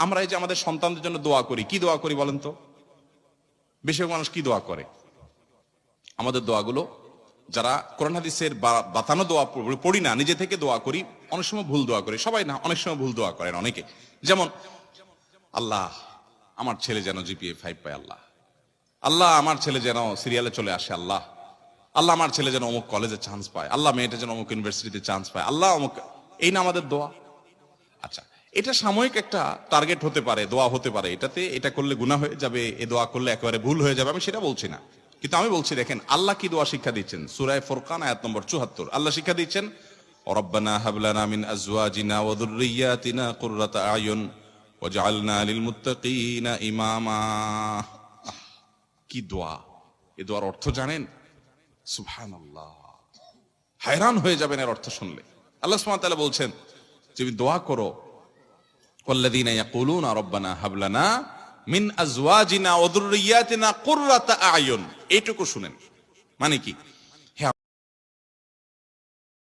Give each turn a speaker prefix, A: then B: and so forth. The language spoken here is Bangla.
A: আমরা এই যে আমাদের সন্তানদের জন্য দোয়া করি, কি দোয়া করি বলেন তো? বেশিরভাগ মানুষ কি দোয়া করে? আমাদের দোয়াগুলো যারা কোরআন হাদিসের বাতানো দোয়া পড়ি না, নিজে থেকে দোয়া করি, অনেক সময় ভুল দোয়া করি, সবাই না, অনেক সময় ভুল দোয়া করেন অনেকে। যেমন, আল্লাহ আমার ছেলে যেন জিপিএ 5 পায়, আল্লাহ আল্লাহ আমার ছেলে যেন সিরিয়ালে চলে আসে, আল্লাহ আল্লাহ আমার ছেলে যেন অমুক কলেজে চান্স পায়, আল্লাহ মেয়েটা যেন অমুক ইউনিভার্সিটিতে চান্স পায়, আল্লাহ অমুক। এই না আমাদের দোয়া? আচ্ছা, এটা সাময়িক একটা টার্গেট হতে পারে, দোয়া হতে পারে, এটাতে এটা করলে গুনাহ হয়ে যাবে, এ দোয়া করলে একেবারে ভুল হয়ে যাবে, আমি সেটা বলছি না। কিন্তু আমি বলছি, দেখেন আল্লাহ কি দোয়া শিক্ষা দিচ্ছেন। সূরা ফুরকান আয়াত নম্বর 74 আল্লাহ শিক্ষা দিচ্ছেন, রব্বানা হাব লানা মিন আজওয়াজিনা ওয়া যুররিয়াতিনা কুররাতা আয়ুন ওয়াজআলনা লিল মুত্তাকিনা ইমামা। কি দোয়া! এই দোয়ার অর্থ জানেন? সুবহানাল্লাহ, হায়রান হয়ে যাবেন এর অর্থ শুনলে। আল্লাহ সুবহানাহু ওয়া তাআলা বলছেন যে দোয়া করো, ওয়াল্লাযীনা ইয়াকুলুনা রব্বানা হাব লানা মিন আজওয়াজিনা ওয়া যুররিয়াতিনা কুররাতা আয়ুন। এইটুকু শুনেন, মানে কি?